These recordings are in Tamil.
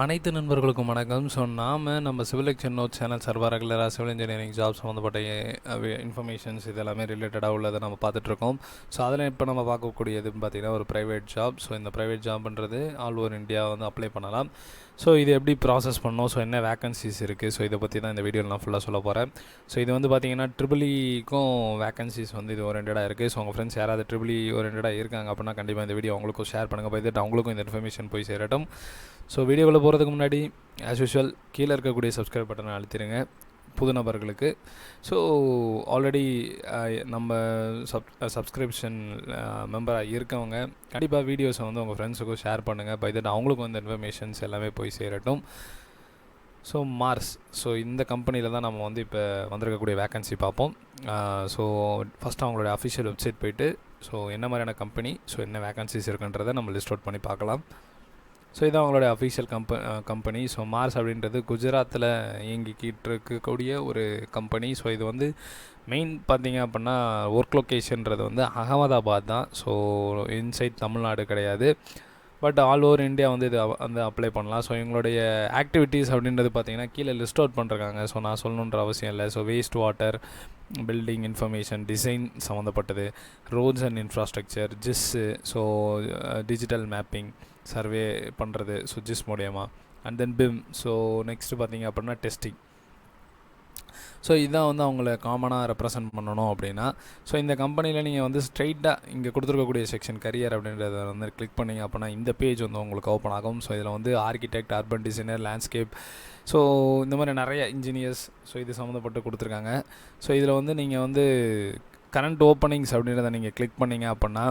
அனைத்து நண்பர்களுக்கும் வணக்கம். ஸோ நம்ம சிவில் எக்ஷன் நோட் சேனல் சர்வா ரெகுலராக சிவில் இன்ஜினியரிங் ஜாப் சம்மந்தப்பட்ட இன்ஃபர்மேஷன்ஸ் இதெல்லாமே ரிலேட்டடாக உள்ளதை நம்ம பார்த்துட்ருக்கோம். ஸோ அதில் இப்போ நம்ம பார்க்கக்கூடியதுன்னு பார்த்திங்கன்னா ஒரு ப்ரைவேட் ஜாப். ஸோ இந்த ப்ரைவேட் ஜாப்ன்றது ஆல் ஓவர் இந்தியா வந்து அப்ளை பண்ணலாம். ஸோ இது எப்படி ப்ராசஸ் பண்ணணும், ஸோ என்ன வேக்கன்சிஸ் இருக்குது, ஸோ இதை பற்றி தான் இந்த வீடியோவில் நான் ஃபுல்லாக சொல்ல போகிறேன். ஸோ இது வந்து பார்த்திங்கன்னா ட்ரிபிள்இக்கும் வேக்கன்சிஸ் வந்து இது ஓரியன்டாக இருக்குது. ஸோ உங்கள் ஃப்ரெண்ட்ஸ் யாராவது ட்ரிபிள்இ ஓரியன்டாக இருக்காங்க அப்படின்னா கண்டிப்பாக இந்த வீடியோ அவங்களுக்கும் ஷேர் பண்ணுங்கள். பார்த்துட்டு அவங்களுக்கும் இந்த இன்ஃபர்மேஷன் போய் சேரட்டும். ஸோ வீடியோவில் போகிறதுக்கு முன்னாடி ஆஸ் யூஷுவல் கீழே இருக்கக்கூடிய சப்ஸ்கிரைப் பட்டனை அழுத்திடுங்க புது நபர்களுக்கு. ஸோ ஆல்ரெடி நம்ம சப்ஸ்கிரிப்ஷன் மெம்பராக இருக்கவங்க கண்டிப்பாக வீடியோஸை வந்து உங்கள் ஃப்ரெண்ட்ஸுக்கும் ஷேர் பண்ணுங்கள். பை தட் அவங்களுக்கும் இந்த இன்ஃபர்மேஷன்ஸ் எல்லாமே போய் சேரட்டும். ஸோ மார்ஸ், ஸோ இந்த கம்பெனியில் தான் நம்ம வந்து இப்போ வந்திருக்கக்கூடிய வேக்கன்சி பார்ப்போம். ஸோ ஃபஸ்ட்டு அவங்களுடைய அஃபிஷியல் வெப்சைட் போய்ட்டு ஸோ என்ன மாதிரியான கம்பெனி, ஸோ என்ன வேக்கன்சிஸ் இருக்குன்றதை நம்ம லிஸ்ட் அவுட் பண்ணி பார்க்கலாம். ஸோ இதான் அவங்களோட அஃபிஷியல் கம்பெனி. ஸோ மார்ஸ் அப்படின்றது குஜராத்தில் இயங்கிக்கிட்டு இருக்கக்கூடிய ஒரு கம்பெனி. ஸோ இது வந்து மெயின் பார்த்திங்க அப்படின்னா ஒர்க் லொக்கேஷன்றது வந்து அகமதாபாத் தான். ஸோ இன்சைட் தமிழ்நாடு கிடையாது, பட் ஆல் ஓவர் இந்தியா வந்து இது வந்து அப்ளை பண்ணலாம். ஸோ இவங்களுடைய ஆக்டிவிட்டீஸ் அப்படின்றது பார்த்திங்கன்னா கீழே லிஸ்ட் அவுட் பண்ணிருக்காங்க. ஸோ நான் சொல்லணுன்ற அவசியம் இல்லை. So waste water, building information design சம்மந்தப்பட்டது, roads and infrastructure, GIS, so digital mapping survey பண்ணுறது ஸோ ஜிஸ் மூலியமா, and then BIM. So next பார்த்திங்க அப்படின்னா டெஸ்டிங். ஸோ இதான் வந்து அவங்கள காமனாக ரெப்ரசன்ட் பண்ணணும் அப்படின்னா. ஸோ இந்த கம்பெனியில் நீங்கள் வந்து ஸ்ட்ரைட்டாக இங்கே கொடுத்துருக்கக்கூடிய செக்ஷன் கரியர் அப்படின்றத வந்து கிளிக் பண்ணிங்க அப்படின்னா இந்த பேஜ் வந்து உங்களுக்கு ஓப்பன் ஆகும். ஸோ இதில் வந்து architect, urban designer, landscape, so இந்த மாதிரி நிறைய இன்ஜினியர்ஸ் ஸோ இது சம்மந்தப்பட்டு கொடுத்துருக்காங்க. ஸோ இதில் வந்து நீங்கள் வந்து கரண்ட் ஓப்பனிங்ஸ் அப்படின்றத நீங்கள் கிளிக் பண்ணிங்க அப்படின்னா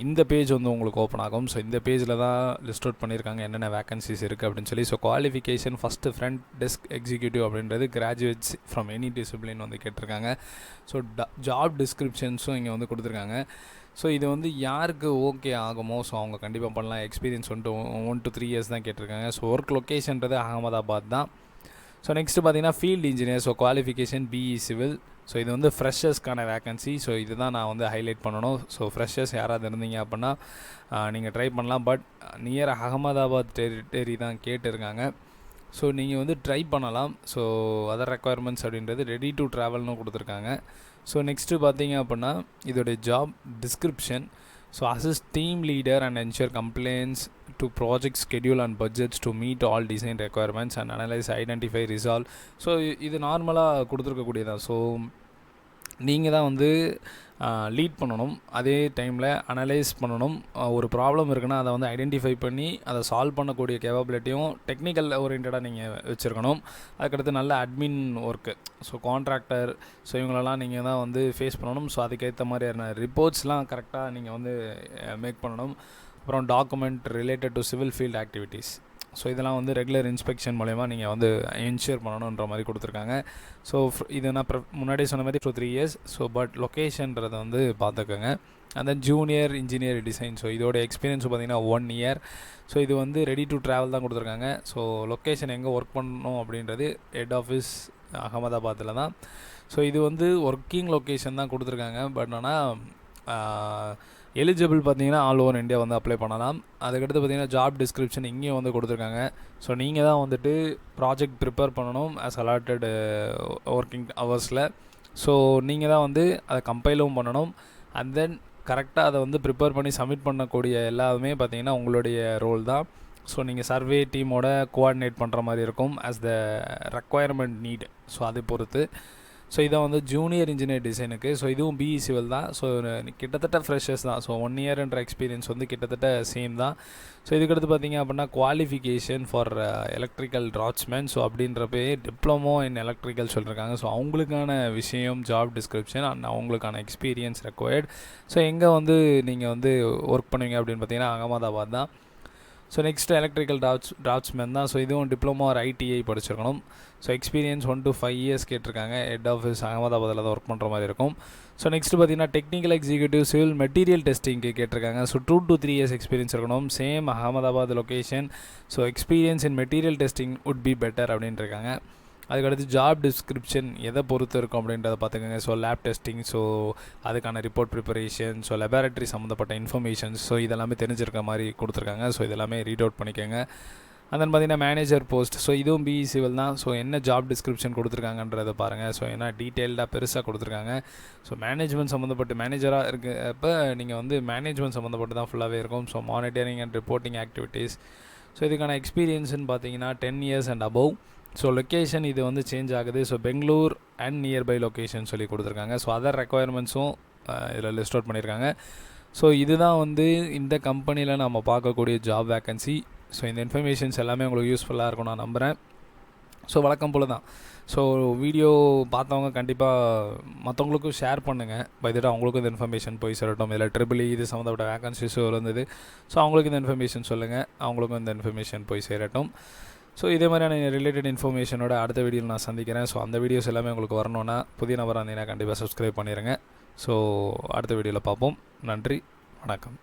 இந்த பேஜ் வந்து உங்களுக்கு ஓப்பன் ஆகும். ஸோ இந்த பேஜில் தான் லிஸ்ட் அவுட் பண்ணியிருக்காங்க என்னென்ன வேக்கன்சிஸ் இருக்குது அப்படின்னு சொல்லி. So qualification first front desk executive அப்படின்றது கிராஜுவேட்ஸ் ஃப்ரம் எனி டிசிப்ளின் வந்து கேட்டிருக்காங்க. ஸோ ஜாப் டிஸ்கிரிப்ஷன்ஸும் இங்கே வந்து கொடுத்துருக்காங்க. ஸோ இது வந்து யாருக்கு ஓகே ஆகுமோ ஸோ அவங்க கண்டிப்பாக பண்ணலாம். எக்ஸ்பீரியன்ஸ் வந்துட்டு 1 to 3 years தான் கேட்டிருக்காங்க. ஸோ ஒர்க் லொக்கேஷன்றது அகமதாபாத் தான். ஸோ நெக்ஸ்ட்டு பார்த்திங்கன்னா field engineer. So qualification BE civil. So இது வந்து ஃப்ரெஷர்ஸ்க்கான வேக்கன்சி. ஸோ இது தான் நான் வந்து ஹைலைட் பண்ணணும். ஸோ ஃப்ரெஷர்ஸ் யாராவது இருந்தீங்க அப்படின்னா நீங்கள் ட்ரை பண்ணலாம். பட் நியர் அகமதாபாத் டெரிட்டரி தான் கேட்டிருக்காங்க. ஸோ நீங்கள் வந்து ட்ரை பண்ணலாம். ஸோ அதர் ரெக்குயர்மெண்ட்ஸ் அப்படின்றது ரெடி டு ட்ராவல்னு கொடுத்துருக்காங்க. ஸோ நெக்ஸ்ட்டு பார்த்தீங்க அப்படின்னா இதோடைய job description. So assist team leader and ensure complaints to project schedule and budgets to meet all design requirements and analyze, identify, resolve. So இது நார்மலாக கொடுத்துருக்கக்கூடியதான். ஸோ நீங்கள் தான் வந்து லீட் பண்ணணும், அதே டைமில் அனலைஸ் பண்ணணும். ஒரு ப்ராப்ளம் இருக்குன்னா அதை வந்து ஐடென்டிஃபை பண்ணி அதை சால்வ் பண்ணக்கூடிய கேப்பபிலிட்டியும் டெக்னிக்கல் ஓரியன்டாக நீங்கள் வச்சுருக்கணும். அதுக்கடுத்து நல்ல admin work, so contractor, so இவங்களெல்லாம் நீங்கள் தான் வந்து ஃபேஸ் பண்ணணும். ஸோ அதுக்கேற்ற மாதிரியான ரிப்போர்ட்ஸ்லாம் கரெக்டாக நீங்கள் வந்து மேக் பண்ணணும். அப்புறம் document related to civil field activities. So இதெல்லாம் வந்து ரெகுலர் இன்ஸ்பெக்ஷன் மூலயமா நீங்கள் வந்து என்ஷூர் பண்ணணுன்ற மாதிரி கொடுத்துருக்காங்க. ஸோ இது நான் முன்னாடியே சொன்ன மாதிரி 3 years. ஸோ பட் லொக்கேஷன்றதை வந்து பார்த்துக்கோங்க. And then junior engineer design. So இதோட எக்ஸ்பீரியன்ஸ் பார்த்திங்கன்னா 1 year. ஸோ இது வந்து ரெடி டு ட்ராவல் தான் கொடுத்துருக்காங்க. ஸோ லொக்கேஷன் எங்கே ஒர்க் பண்ணணும் அப்படின்றது ஹெட் ஆஃபீஸ் அகமதாபாத்தில் தான். ஸோ இது வந்து ஒர்க்கிங் லொக்கேஷன் தான் கொடுத்துருக்காங்க. பட் ஆனால் எலிஜிபிள் பார்த்தீங்கன்னா ஆல் ஓவர் இந்தியா வந்து அப்ளை பண்ணலாம். அதுக்கடுத்து பார்த்தீங்கன்னா ஜாப் டிஸ்கிரிப்ஷன் இங்கேயும் வந்து கொடுத்துருக்காங்க. ஸோ நீங்கள் தான் வந்துட்டு ப்ராஜெக்ட் ப்ரிப்பேர் பண்ணணும் ஆஸ் அலாட்டட் ஒர்க்கிங் ஹவர்ஸில். ஸோ நீங்கள் தான் வந்து அதை கம்பைலும் பண்ணணும். அண்ட் தென் கரெக்டாக அதை வந்து ப்ரிப்பேர் பண்ணி சப்மிட் பண்ணக்கூடிய எல்லாமே பார்த்தீங்கன்னா உங்களுடைய ரோல் தான். ஸோ நீங்கள் சர்வே டீமோட கோஆர்டினேட் பண்ணுற மாதிரி இருக்கும் as the requirement need. So அதை பொறுத்து. ஸோ இதை வந்து ஜூனியர் இன்ஜினியர் டிசைனுக்கு. ஸோ இதுவும் பிஇ சிவில் தான். ஸோ கிட்டத்தட்ட ஃப்ரெஷர்ஸ் தான். ஸோ 1 yearன்ற எக்ஸ்பீரியன்ஸ் வந்து கிட்டத்தட்ட சேம் தான். ஸோ இதுக்கடுத்து பார்த்திங்க அப்படின்னா qualification for electrical draughtsman. So அப்படின்றப்பே டிப்ளமோ இன் எலக்ட்ரிக்கல் சொல்லியிருக்காங்க. ஸோ அவங்களுக்கான விஷயம் ஜாப் டிஸ்கிரிப்ஷன் அண்ட் அவங்களுக்கான எக்ஸ்பீரியன்ஸ் ரெக்வயர்ட். ஸோ எங்கே வந்து நீங்கள் வந்து ஒர்க் பண்ணுவீங்க அப்படின்னு பார்த்தீங்கன்னா அகமதாபாத் தான். ஸோ நெக்ஸ்ட்டு எலக்ட்ரிக்கல் டிராஃப்ட்ஸ்மேன் தான். ஸோ இதுவும் டிப்ளமோ ஆர் ஐடிஐ படிச்சிருக்கணும். ஸோ எக்ஸ்பீரியன்ஸ் 1 to 5 years கேட்டிருக்காங்க. ஹெட் ஆஃபீஸ் அகமதாபாத்தில் தான் ஒர்க் பண்ணுற மாதிரி இருக்கும். ஸோ நெக்ஸ்ட்டு பார்த்தீங்கன்னா டெக்னிக்கல் எக்ஸிக்யூட்டிவ் சிவில் மெட்டீரியல் டெஸ்டிங்க்கு கேட்டிருக்காங்க. ஸோ 2 to 3 years எக்ஸ்பீரியன்ஸ் இருக்கணும். Same Ahmedabad location. So experience in material testing would be better அப்படின்ட்டு இருக்காங்க. அதுக்கடுத்து ஜாப் டிஸ்கிரிப்ஷன் எதை பொறுத்து இருக்கும் அப்படின்றத பார்த்துக்கோங்க. ஸோ லேப் டெஸ்டிங், ஸோ அதுக்கான ரிப்போர்ட் ப்ரிப்பரேஷன், ஸோ லெபார்ட்டரி சம்மந்தப்பட்ட இன்ஃபர்மேஷன்ஸ், ஸோ இதெல்லாமே தெரிஞ்சிருக்க மாதிரி கொடுத்துருக்காங்க. ஸோ இதெல்லாமே ரீட் அவுட் பண்ணிக்கோங்க. அண்ட் தென் பார்த்தீங்கன்னா மேனேஜர் போஸ்ட். ஸோ இதுவும் பிஇ சிவில் தான். ஸோ என்ன ஜாப் டிஸ்கிரிப்ஷன் கொடுத்துருக்காங்கன்றதை பாருங்கள். ஸோ ஏன்னா டீட்டெயில்டாக பெருசாக கொடுத்துருக்காங்க. ஸோ மேனேஜ்மெண்ட் சம்மந்தப்பட்டு மேனேஜராக இருக்கப்போ நீங்கள் வந்து மேனேஜ்மெண்ட் சம்மந்தப்பட்டு தான் ஃபுல்லாகவே இருக்கும். So monitoring and reporting activities. So இதுக்கான எக்ஸ்பீரியன்ஸ்னு பார்த்தீங்கன்னா 10 years and above. So location இது வந்து சேஞ்ச் ஆகுது. So Bangalore and nearby location சொல்லி கொடுத்துருக்காங்க. ஸோ அதர் ரெக்குயர்மெண்ட்ஸும் இதில் லிஸ்ட் அவுட் பண்ணியிருக்காங்க. ஸோ இதுதான் வந்து இந்த கம்பெனியில் நம்ம பார்க்கக்கூடிய ஜாப் வேக்கன்சி. ஸோ இந்த இன்ஃபர்மேஷன்ஸ் எல்லாமே உங்களுக்கு யூஸ்ஃபுல்லாக இருக்கும் நான் நம்புகிறேன். ஸோ வழக்கம் போல் தான். ஸோ வீடியோ பார்த்தவங்க கண்டிப்பாக மற்றவங்களுக்கும் ஷேர் பண்ணுங்கள். பைதட்ட அவங்களுக்கும் இந்த இன்ஃபர்மேஷன் போய் சேரட்டும். இதில் ட்ரிபிள் இது சம்மந்தப்பட்ட வேகன்சிஸும் இருந்தது. ஸோ அவங்களுக்கு இந்த இன்ஃபர்மேஷன் சொல்லுங்கள், அவங்களுக்கும் இந்த இன்ஃபர்மேஷன் போய் சேரட்டும். ஸோ இதே மாதிரியான ரிலேட்டட் இன்ஃபர்மேஷனோட அடுத்த வீடியோவில் நான் சந்திக்கிறேன். ஸோ அந்த வீடியோஸ் எல்லாமே உங்களுக்கு வரணுன்னா புதிய நபராக இருந்தீங்கன்னா கண்டிப்பாக சப்ஸ்கிரைப் பண்ணிடுங்க. ஸோ அடுத்த வீடியோவில் பார்ப்போம். நன்றி, வணக்கம்.